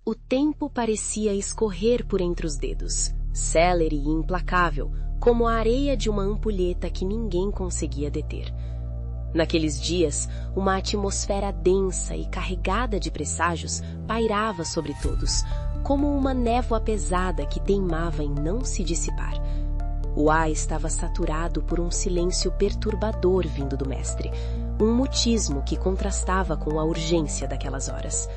O tempo parecia escorrer por entre os dedos, célere e implacável, como a areia de uma ampulheta que ninguém conseguia deter. Naqueles dias, uma atmosfera densa e carregada de presságios pairava sobre todos, como uma névoa pesada que teimava em não se dissipar. O ar estava saturado por um silêncio perturbador vindo do mestre, um mutismo que contrastava com a urgência daquelas horas.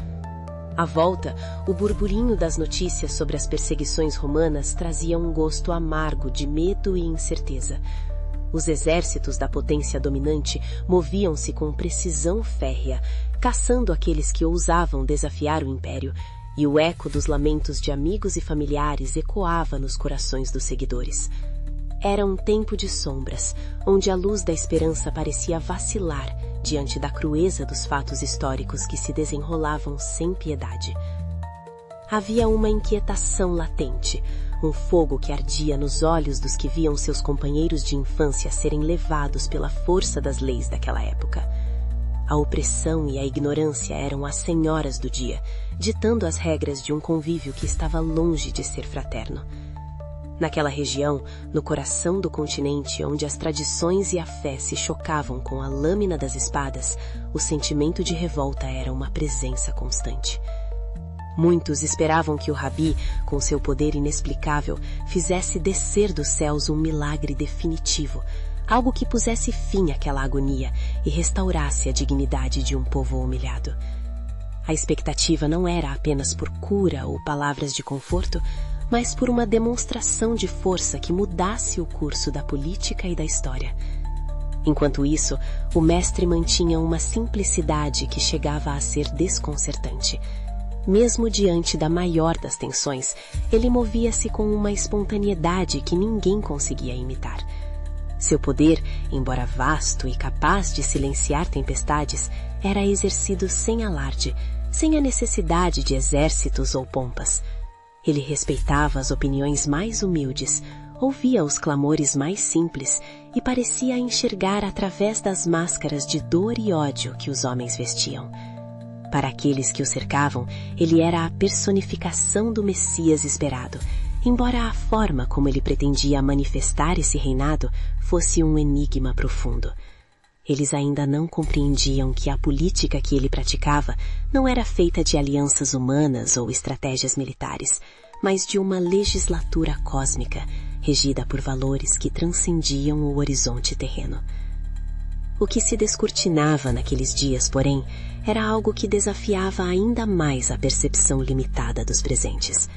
À volta, o burburinho das notícias sobre as perseguições romanas trazia um gosto amargo de medo e incerteza. Os exércitos da potência dominante moviam-se com precisão férrea, caçando aqueles que ousavam desafiar o império, e o eco dos lamentos de amigos e familiares ecoava nos corações dos seguidores. Era um tempo de sombras, onde a luz da esperança parecia vacilar diante da crueza dos fatos históricos que se desenrolavam sem piedade. Havia uma inquietação latente, um fogo que ardia nos olhos dos que viam seus companheiros de infância serem levados pela força das leis daquela época. A opressão e a ignorância eram as senhoras do dia, ditando as regras de um convívio que estava longe de ser fraterno. Naquela região, no coração do continente, onde as tradições e a fé se chocavam com a lâmina das espadas, o sentimento de revolta era uma presença constante. Muitos esperavam que o Rabi, com seu poder inexplicável, fizesse descer dos céus um milagre definitivo, algo que pusesse fim àquela agonia e restaurasse a dignidade de um povo humilhado. A expectativa não era apenas por cura ou palavras de conforto, mas por uma demonstração de força que mudasse o curso da política e da história. Enquanto isso, o mestre mantinha uma simplicidade que chegava a ser desconcertante. Mesmo diante da maior das tensões, ele movia-se com uma espontaneidade que ninguém conseguia imitar. Seu poder, embora vasto e capaz de silenciar tempestades, era exercido sem alarde, sem a necessidade de exércitos ou pompas. Ele respeitava as opiniões mais humildes, ouvia os clamores mais simples e parecia enxergar através das máscaras de dor e ódio que os homens vestiam. Para aqueles que o cercavam, ele era a personificação do Messias esperado, embora a forma como ele pretendia manifestar esse reinado fosse um enigma profundo. Eles ainda não compreendiam que a política que ele praticava não era feita de alianças humanas ou estratégias militares, mas de uma legislatura cósmica, regida por valores que transcendiam o horizonte terreno. O que se descortinava naqueles dias, porém, era algo que desafiava ainda mais a percepção limitada dos presentes.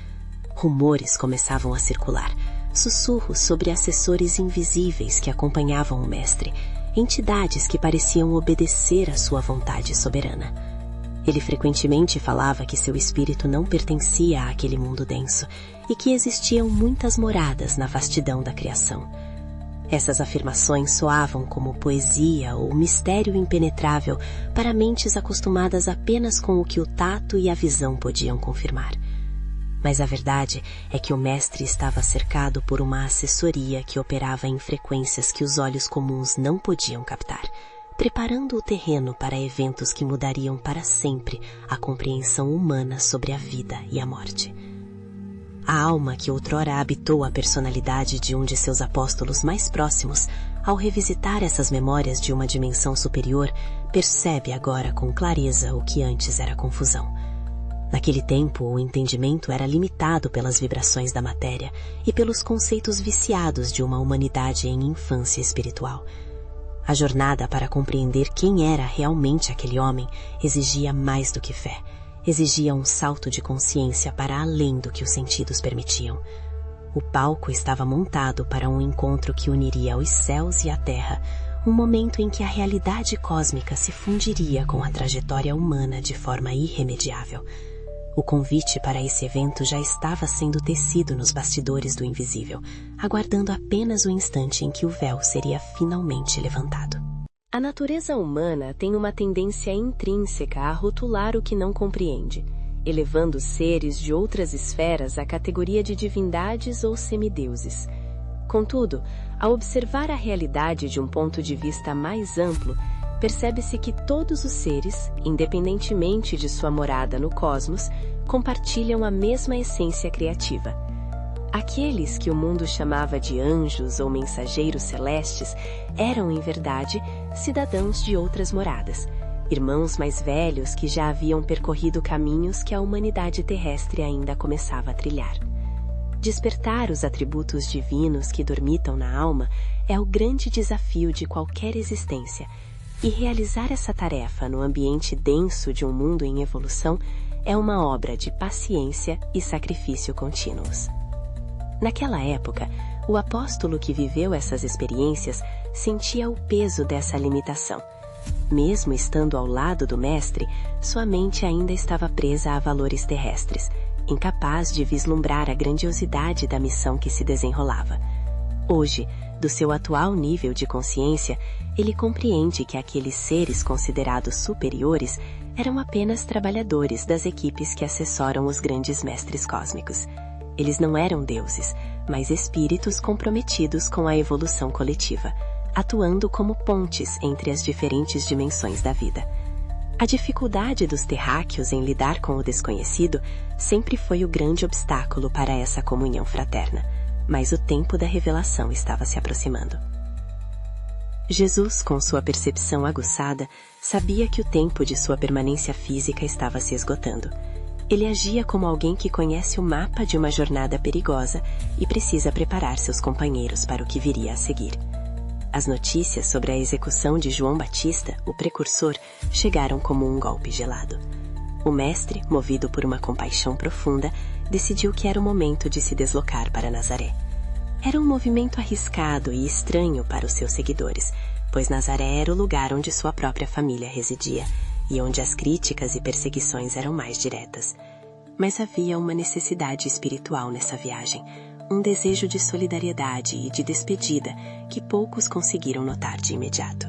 Rumores começavam a circular, sussurros sobre assessores invisíveis que acompanhavam o mestre, entidades que pareciam obedecer à sua vontade soberana. Ele frequentemente falava que seu espírito não pertencia àquele mundo denso e que existiam muitas moradas na vastidão da criação. Essas afirmações soavam como poesia ou mistério impenetrável para mentes acostumadas apenas com o que o tato e a visão podiam confirmar. Mas a verdade é que o mestre estava cercado por uma assessoria que operava em frequências que os olhos comuns não podiam captar, preparando o terreno para eventos que mudariam para sempre a compreensão humana sobre a vida e a morte. A alma que outrora habitou a personalidade de um de seus apóstolos mais próximos, ao revisitar essas memórias de uma dimensão superior, percebe agora com clareza o que antes era confusão. Naquele tempo, o entendimento era limitado pelas vibrações da matéria e pelos conceitos viciados de uma humanidade em infância espiritual. A jornada para compreender quem era realmente aquele homem exigia mais do que fé. Exigia um salto de consciência para além do que os sentidos permitiam. O palco estava montado para um encontro que uniria os céus e a terra, um momento em que a realidade cósmica se fundiria com a trajetória humana de forma irremediável. O convite para esse evento já estava sendo tecido nos bastidores do invisível, aguardando apenas o instante em que o véu seria finalmente levantado. A natureza humana tem uma tendência intrínseca a rotular o que não compreende, elevando seres de outras esferas à categoria de divindades ou semideuses. Contudo, ao observar a realidade de um ponto de vista mais amplo, percebe-se que todos os seres, independentemente de sua morada no cosmos, compartilham a mesma essência criativa. Aqueles que o mundo chamava de anjos ou mensageiros celestes eram, em verdade, cidadãos de outras moradas, irmãos mais velhos que já haviam percorrido caminhos que a humanidade terrestre ainda começava a trilhar. Despertar os atributos divinos que dormitam na alma é o grande desafio de qualquer existência, e realizar essa tarefa no ambiente denso de um mundo em evolução é uma obra de paciência e sacrifício contínuos. Naquela época, o apóstolo que viveu essas experiências sentia o peso dessa limitação. Mesmo estando ao lado do Mestre, sua mente ainda estava presa a valores terrestres, incapaz de vislumbrar a grandiosidade da missão que se desenrolava. Hoje, do seu atual nível de consciência, ele compreende que aqueles seres considerados superiores eram apenas trabalhadores das equipes que assessoram os grandes mestres cósmicos. Eles não eram deuses, mas espíritos comprometidos com a evolução coletiva, atuando como pontes entre as diferentes dimensões da vida. A dificuldade dos terráqueos em lidar com o desconhecido sempre foi o grande obstáculo para essa comunhão fraterna, mas o tempo da revelação estava se aproximando. Jesus, com sua percepção aguçada, sabia que o tempo de sua permanência física estava se esgotando. Ele agia como alguém que conhece o mapa de uma jornada perigosa e precisa preparar seus companheiros para o que viria a seguir. As notícias sobre a execução de João Batista, o precursor, chegaram como um golpe gelado. O mestre, movido por uma compaixão profunda, decidiu que era o momento de se deslocar para Nazaré. Era um movimento arriscado e estranho para os seus seguidores, pois Nazaré era o lugar onde sua própria família residia e onde as críticas e perseguições eram mais diretas. Mas havia uma necessidade espiritual nessa viagem, um desejo de solidariedade e de despedida que poucos conseguiram notar de imediato.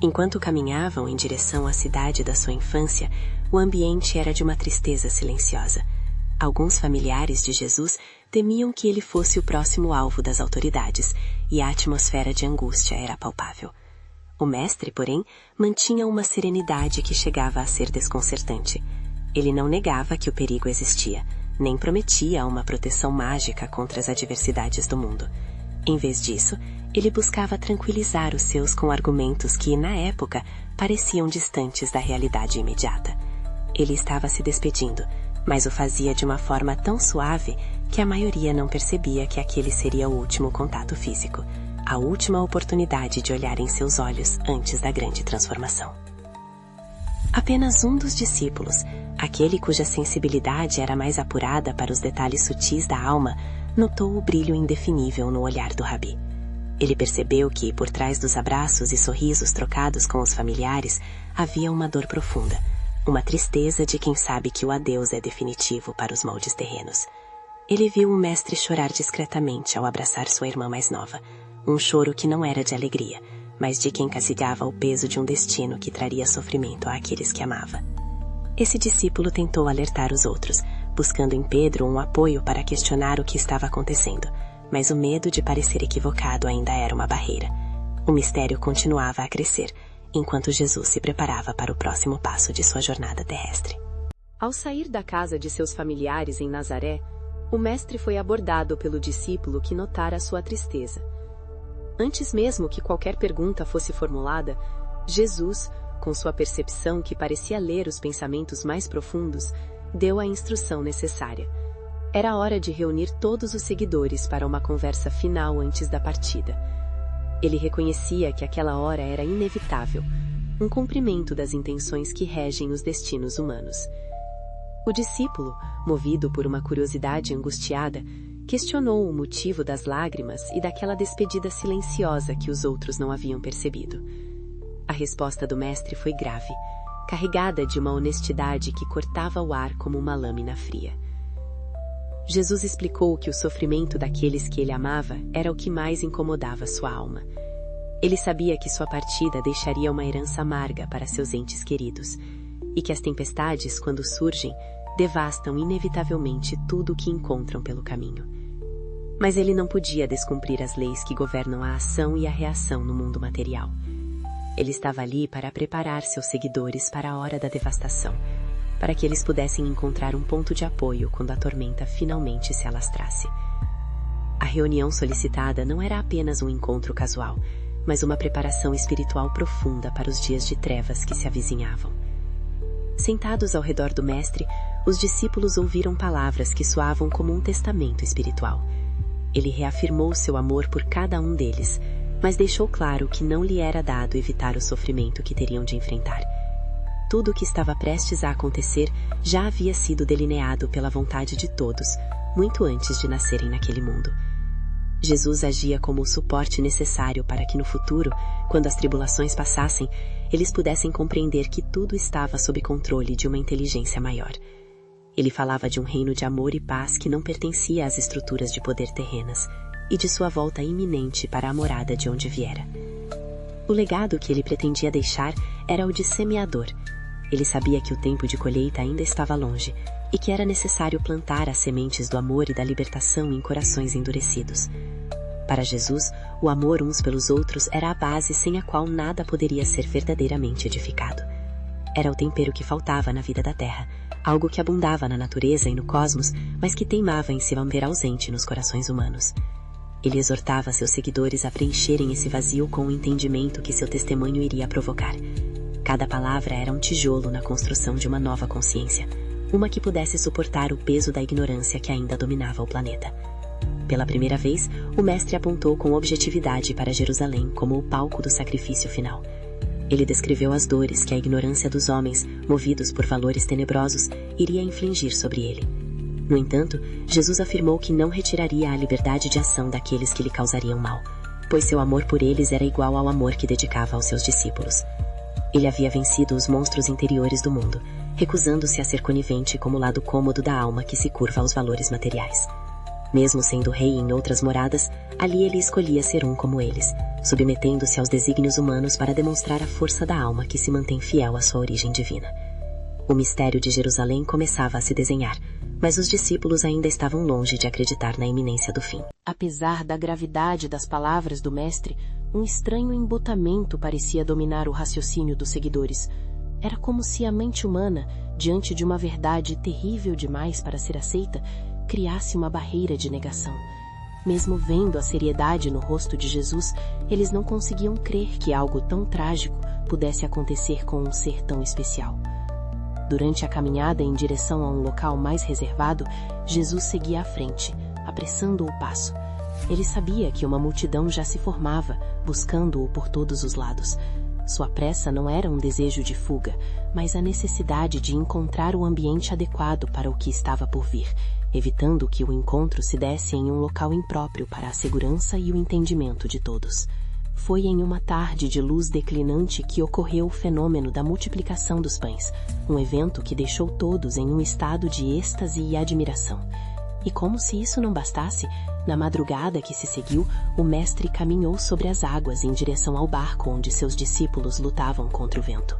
Enquanto caminhavam em direção à cidade da sua infância, o ambiente era de uma tristeza silenciosa. Alguns familiares de Jesus temiam que ele fosse o próximo alvo das autoridades, e a atmosfera de angústia era palpável. O mestre, porém, mantinha uma serenidade que chegava a ser desconcertante. Ele não negava que o perigo existia, nem prometia uma proteção mágica contra as adversidades do mundo. Em vez disso, ele buscava tranquilizar os seus com argumentos que, na época, pareciam distantes da realidade imediata. Ele estava se despedindo, mas o fazia de uma forma tão suave que a maioria não percebia que aquele seria o último contato físico, a última oportunidade de olhar em seus olhos antes da grande transformação. Apenas um dos discípulos, aquele cuja sensibilidade era mais apurada para os detalhes sutis da alma, notou o brilho indefinível no olhar do Rabi. Ele percebeu que, por trás dos abraços e sorrisos trocados com os familiares, havia uma dor profunda, uma tristeza de quem sabe que o adeus é definitivo para os moldes terrenos. Ele viu o mestre chorar discretamente ao abraçar sua irmã mais nova, um choro que não era de alegria, mas de quem castigava o peso de um destino que traria sofrimento àqueles que amava. Esse discípulo tentou alertar os outros, buscando em Pedro um apoio para questionar o que estava acontecendo, mas o medo de parecer equivocado ainda era uma barreira. O mistério continuava a crescer, enquanto Jesus se preparava para o próximo passo de sua jornada terrestre. Ao sair da casa de seus familiares em Nazaré, o mestre foi abordado pelo discípulo que notara sua tristeza. Antes mesmo que qualquer pergunta fosse formulada, Jesus, com sua percepção que parecia ler os pensamentos mais profundos, deu a instrução necessária. Era hora de reunir todos os seguidores para uma conversa final antes da partida. Ele reconhecia que aquela hora era inevitável, um cumprimento das intenções que regem os destinos humanos. O discípulo, movido por uma curiosidade angustiada, questionou o motivo das lágrimas e daquela despedida silenciosa que os outros não haviam percebido. A resposta do mestre foi grave, carregada de uma honestidade que cortava o ar como uma lâmina fria. Jesus explicou que o sofrimento daqueles que ele amava era o que mais incomodava sua alma. Ele sabia que sua partida deixaria uma herança amarga para seus entes queridos, e que as tempestades, quando surgem, devastam inevitavelmente tudo o que encontram pelo caminho. Mas ele não podia descumprir as leis que governam a ação e a reação no mundo material. Ele estava ali para preparar seus seguidores para a hora da devastação, para que eles pudessem encontrar um ponto de apoio quando a tormenta finalmente se alastrasse. A reunião solicitada não era apenas um encontro casual, mas uma preparação espiritual profunda para os dias de trevas que se avizinhavam. Sentados ao redor do Mestre, os discípulos ouviram palavras que soavam como um testamento espiritual. Ele reafirmou seu amor por cada um deles, mas deixou claro que não lhe era dado evitar o sofrimento que teriam de enfrentar. Tudo o que estava prestes a acontecer já havia sido delineado pela vontade de todos, muito antes de nascerem naquele mundo. Jesus agia como o suporte necessário para que no futuro, quando as tribulações passassem, eles pudessem compreender que tudo estava sob controle de uma inteligência maior. Ele falava de um reino de amor e paz que não pertencia às estruturas de poder terrenas, e de sua volta iminente para a morada de onde viera. O legado que ele pretendia deixar era o de semeador. Ele sabia que o tempo de colheita ainda estava longe, e que era necessário plantar as sementes do amor e da libertação em corações endurecidos. Para Jesus, o amor uns pelos outros era a base sem a qual nada poderia ser verdadeiramente edificado. Era o tempero que faltava na vida da terra, algo que abundava na natureza e no cosmos, mas que teimava em se manter ausente nos corações humanos. Ele exortava seus seguidores a preencherem esse vazio com o entendimento que seu testemunho iria provocar. Cada palavra era um tijolo na construção de uma nova consciência, uma que pudesse suportar o peso da ignorância que ainda dominava o planeta. Pela primeira vez, o Mestre apontou com objetividade para Jerusalém como o palco do sacrifício final. Ele descreveu as dores que a ignorância dos homens, movidos por valores tenebrosos, iria infligir sobre ele. No entanto, Jesus afirmou que não retiraria a liberdade de ação daqueles que lhe causariam mal, pois seu amor por eles era igual ao amor que dedicava aos seus discípulos. Ele havia vencido os monstros interiores do mundo, recusando-se a ser conivente como o lado cômodo da alma que se curva aos valores materiais. Mesmo sendo rei em outras moradas, ali ele escolhia ser um como eles, submetendo-se aos desígnios humanos para demonstrar a força da alma que se mantém fiel à sua origem divina. O mistério de Jerusalém começava a se desenhar, mas os discípulos ainda estavam longe de acreditar na iminência do fim. Apesar da gravidade das palavras do Mestre, um estranho embotamento parecia dominar o raciocínio dos seguidores. Era como se a mente humana, diante de uma verdade terrível demais para ser aceita, criasse uma barreira de negação. Mesmo vendo a seriedade no rosto de Jesus, eles não conseguiam crer que algo tão trágico pudesse acontecer com um ser tão especial. Durante a caminhada em direção a um local mais reservado, Jesus seguia à frente, apressando o passo. Ele sabia que uma multidão já se formava, buscando-o por todos os lados. Sua pressa não era um desejo de fuga, mas a necessidade de encontrar o ambiente adequado para o que estava por vir, evitando que o encontro se desse em um local impróprio para a segurança e o entendimento de todos. Foi em uma tarde de luz declinante que ocorreu o fenômeno da multiplicação dos pães, um evento que deixou todos em um estado de êxtase e admiração. E como se isso não bastasse, na madrugada que se seguiu, o Mestre caminhou sobre as águas em direção ao barco onde seus discípulos lutavam contra o vento.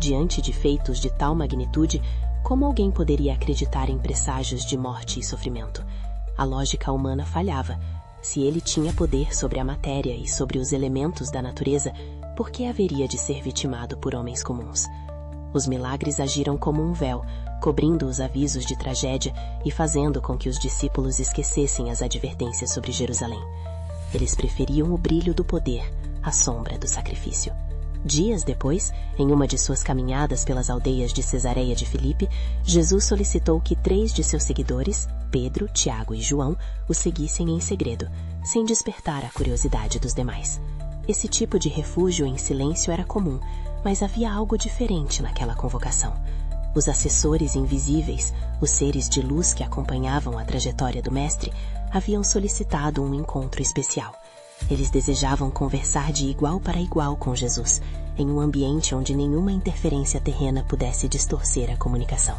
Diante de feitos de tal magnitude, como alguém poderia acreditar em presságios de morte e sofrimento? A lógica humana falhava. Se ele tinha poder sobre a matéria e sobre os elementos da natureza, por que haveria de ser vitimado por homens comuns? Os milagres agiram como um véu, cobrindo os avisos de tragédia e fazendo com que os discípulos esquecessem as advertências sobre Jerusalém. Eles preferiam o brilho do poder à sombra do sacrifício. Dias depois, em uma de suas caminhadas pelas aldeias de Cesareia de Filipe, Jesus solicitou que 3 de seus seguidores, Pedro, Tiago e João, o seguissem em segredo, sem despertar a curiosidade dos demais. Esse tipo de refúgio em silêncio era comum, mas havia algo diferente naquela convocação. Os assessores invisíveis, os seres de luz que acompanhavam a trajetória do Mestre, haviam solicitado um encontro especial. Eles desejavam conversar de igual para igual com Jesus, em um ambiente onde nenhuma interferência terrena pudesse distorcer a comunicação.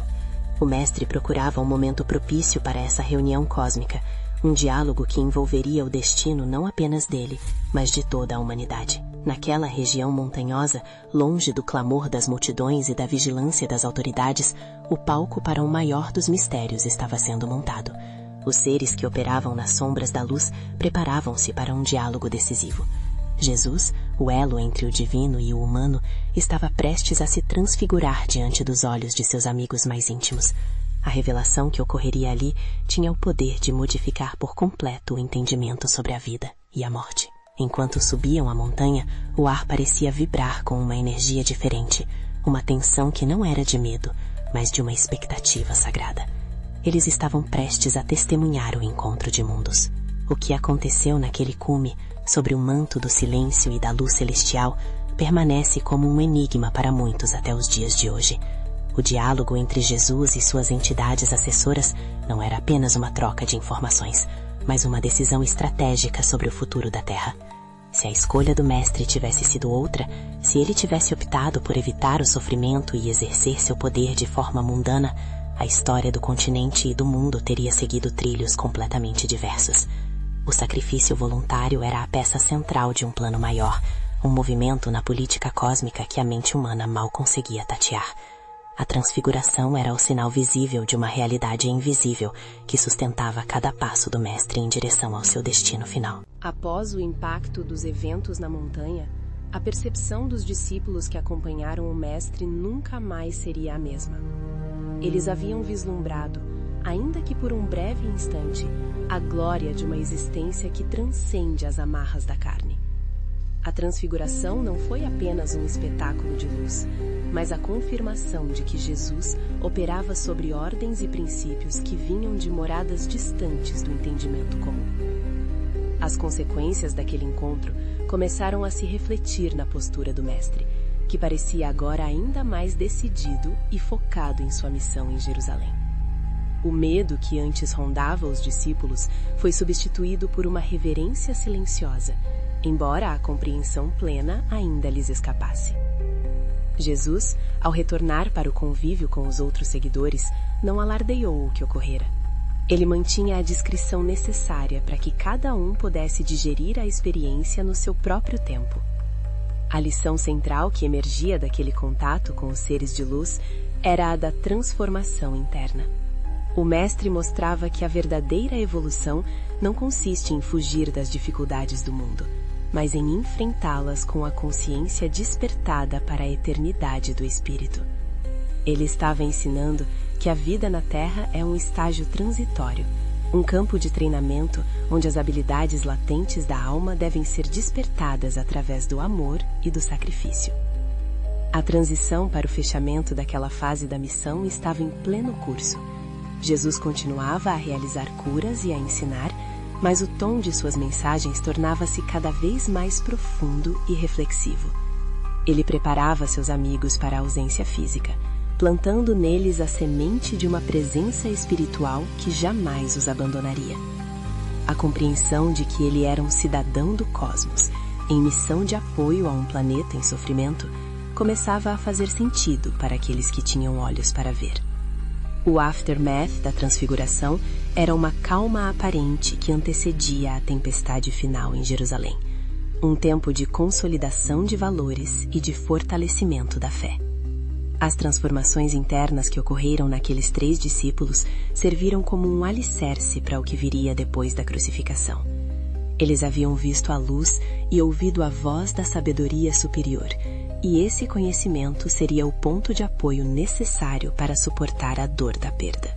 O Mestre procurava um momento propício para essa reunião cósmica, um diálogo que envolveria o destino não apenas dele, mas de toda a humanidade. Naquela região montanhosa, longe do clamor das multidões e da vigilância das autoridades, o palco para o maior dos mistérios estava sendo montado. Os seres que operavam nas sombras da luz preparavam-se para um diálogo decisivo. Jesus, O elo entre o divino e o humano estava prestes a se transfigurar diante dos olhos de seus amigos mais íntimos. A revelação que ocorreria ali tinha o poder de modificar por completo o entendimento sobre a vida e a morte. Enquanto subiam a montanha, o ar parecia vibrar com uma energia diferente, uma tensão que não era de medo, mas de uma expectativa sagrada. Eles estavam prestes a testemunhar o encontro de mundos. O que aconteceu naquele cume, sobre o manto do silêncio e da luz celestial, permanece como um enigma para muitos até os dias de hoje. O diálogo entre Jesus e suas entidades assessoras não era apenas uma troca de informações, mas uma decisão estratégica sobre o futuro da Terra. Se a escolha do Mestre tivesse sido outra, se ele tivesse optado por evitar o sofrimento e exercer seu poder de forma mundana, a história do continente e do mundo teria seguido trilhos completamente diversos. O sacrifício voluntário era a peça central de um plano maior, um movimento na política cósmica que a mente humana mal conseguia tatear. A transfiguração era o sinal visível de uma realidade invisível que sustentava cada passo do Mestre em direção ao seu destino final. Após o impacto dos eventos na montanha, a percepção dos discípulos que acompanharam o Mestre nunca mais seria a mesma. Eles haviam vislumbrado, ainda que por um breve instante, a glória de uma existência que transcende as amarras da carne. A transfiguração não foi apenas um espetáculo de luz, mas a confirmação de que Jesus operava sobre ordens e princípios que vinham de moradas distantes do entendimento comum. As consequências daquele encontro começaram a se refletir na postura do Mestre, que parecia agora ainda mais decidido e focado em sua missão em Jerusalém. O medo que antes rondava os discípulos foi substituído por uma reverência silenciosa, embora a compreensão plena ainda lhes escapasse. Jesus, ao retornar para o convívio com os outros seguidores, não alardeou o que ocorrera. Ele mantinha a discrição necessária para que cada um pudesse digerir a experiência no seu próprio tempo. A lição central que emergia daquele contato com os seres de luz era a da transformação interna. O Mestre mostrava que a verdadeira evolução não consiste em fugir das dificuldades do mundo, mas em enfrentá-las com a consciência despertada para a eternidade do Espírito. Ele estava ensinando que a vida na Terra é um estágio transitório, um campo de treinamento onde as habilidades latentes da alma devem ser despertadas através do amor e do sacrifício. A transição para o fechamento daquela fase da missão estava em pleno curso. Jesus continuava a realizar curas e a ensinar, mas o tom de suas mensagens tornava-se cada vez mais profundo e reflexivo. Ele preparava seus amigos para a ausência física, plantando neles a semente de uma presença espiritual que jamais os abandonaria. A compreensão de que ele era um cidadão do cosmos, em missão de apoio a um planeta em sofrimento, começava a fazer sentido para aqueles que tinham olhos para ver. O aftermath da transfiguração era uma calma aparente que antecedia a tempestade final em Jerusalém, um tempo de consolidação de valores e de fortalecimento da fé. As transformações internas que ocorreram naqueles 3 discípulos serviram como um alicerce para o que viria depois da crucificação. Eles haviam visto a luz e ouvido a voz da sabedoria superior, e esse conhecimento seria o ponto de apoio necessário para suportar a dor da perda.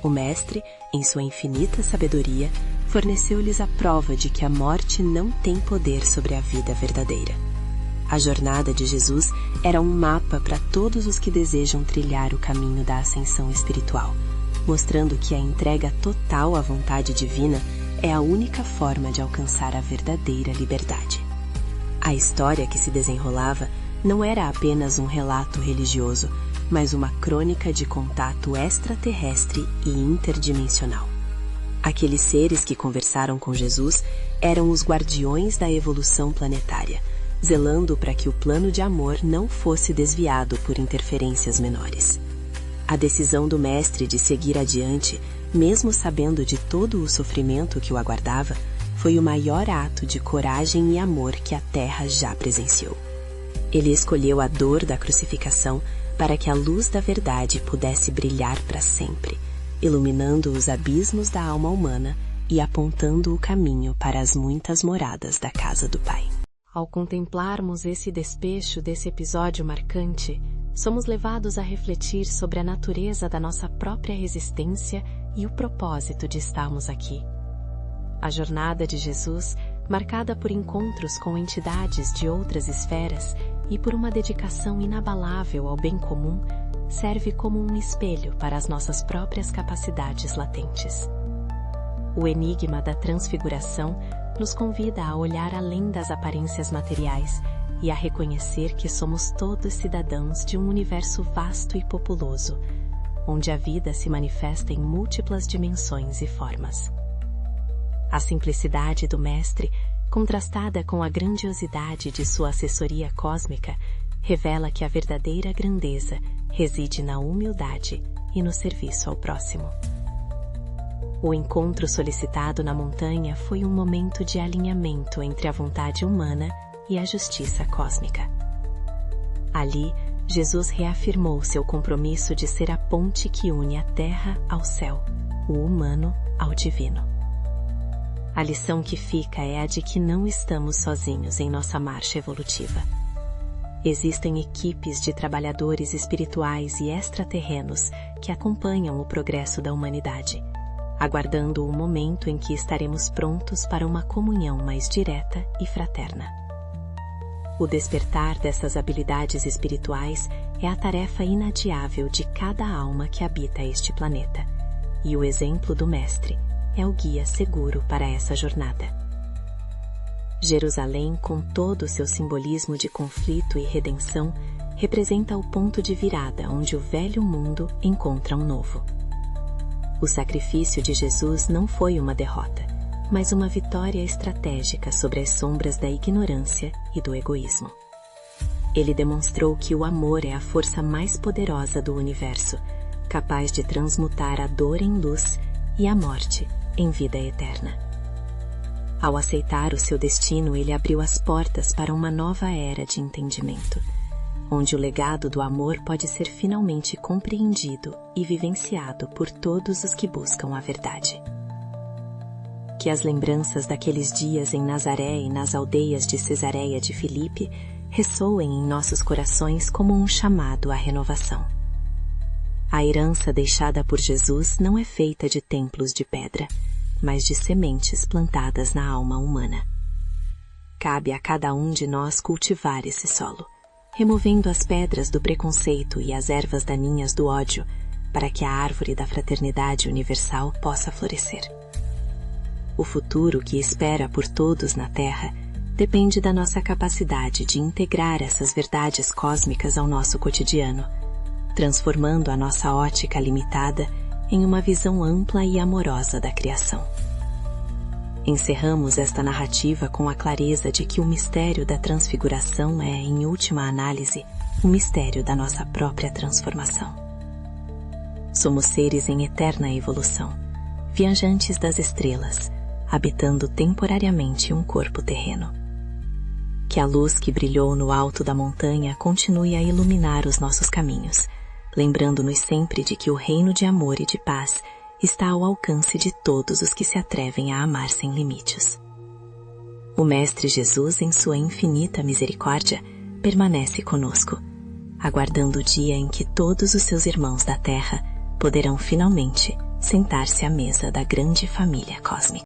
O Mestre, em sua infinita sabedoria, forneceu-lhes a prova de que a morte não tem poder sobre a vida verdadeira. A jornada de Jesus era um mapa para todos os que desejam trilhar o caminho da ascensão espiritual, mostrando que a entrega total à vontade divina é a única forma de alcançar a verdadeira liberdade. A história que se desenrolava não era apenas um relato religioso, mas uma crônica de contato extraterrestre e interdimensional. Aqueles seres que conversaram com Jesus eram os guardiões da evolução planetária, zelando para que o plano de amor não fosse desviado por interferências menores. A decisão do Mestre de seguir adiante, mesmo sabendo de todo o sofrimento que o aguardava, foi o maior ato de coragem e amor que a Terra já presenciou. Ele escolheu a dor da crucificação para que a luz da verdade pudesse brilhar para sempre, iluminando os abismos da alma humana e apontando o caminho para as muitas moradas da casa do Pai. Ao contemplarmos esse desfecho desse episódio marcante, somos levados a refletir sobre a natureza da nossa própria existência e o propósito de estarmos aqui. A jornada de Jesus, marcada por encontros com entidades de outras esferas e por uma dedicação inabalável ao bem comum, serve como um espelho para as nossas próprias capacidades latentes. O enigma da transfiguração nos convida a olhar além das aparências materiais e a reconhecer que somos todos cidadãos de um universo vasto e populoso, onde a vida se manifesta em múltiplas dimensões e formas. A simplicidade do Mestre, contrastada com a grandiosidade de sua assessoria cósmica, revela que a verdadeira grandeza reside na humildade e no serviço ao próximo. O encontro solicitado na montanha foi um momento de alinhamento entre a vontade humana e a justiça cósmica. Ali, Jesus reafirmou seu compromisso de ser a ponte que une a terra ao céu, o humano ao divino. A lição que fica é a de que não estamos sozinhos em nossa marcha evolutiva. Existem equipes de trabalhadores espirituais e extraterrenos que acompanham o progresso da humanidade, aguardando o momento em que estaremos prontos para uma comunhão mais direta e fraterna. O despertar dessas habilidades espirituais é a tarefa inadiável de cada alma que habita este planeta, e o exemplo do Mestre é o guia seguro para essa jornada. Jerusalém, com todo o seu simbolismo de conflito e redenção, representa o ponto de virada onde o velho mundo encontra um novo. O sacrifício de Jesus não foi uma derrota, mas uma vitória estratégica sobre as sombras da ignorância e do egoísmo. Ele demonstrou que o amor é a força mais poderosa do universo, capaz de transmutar a dor em luz e a morte em vida eterna. Ao aceitar o seu destino, ele abriu as portas para uma nova era de entendimento, onde o legado do amor pode ser finalmente compreendido e vivenciado por todos os que buscam a verdade. Que as lembranças daqueles dias em Nazaré e nas aldeias de Cesareia de Filipe ressoem em nossos corações como um chamado à renovação. A herança deixada por Jesus não é feita de templos de pedra, mas de sementes plantadas na alma humana. Cabe a cada um de nós cultivar esse solo, removendo as pedras do preconceito e as ervas daninhas do ódio, para que a árvore da fraternidade universal possa florescer. O futuro que espera por todos na Terra depende da nossa capacidade de integrar essas verdades cósmicas ao nosso cotidiano, transformando a nossa ótica limitada em uma visão ampla e amorosa da criação. Encerramos esta narrativa com a clareza de que o mistério da transfiguração é, em última análise, o mistério da nossa própria transformação. Somos seres em eterna evolução, viajantes das estrelas, habitando temporariamente um corpo terreno. Que a luz que brilhou no alto da montanha continue a iluminar os nossos caminhos, lembrando-nos sempre de que o reino de amor e de paz está ao alcance de todos os que se atrevem a amar sem limites. O Mestre Jesus, em sua infinita misericórdia, permanece conosco, aguardando o dia em que todos os seus irmãos da Terra poderão finalmente sentar-se à mesa da grande família cósmica.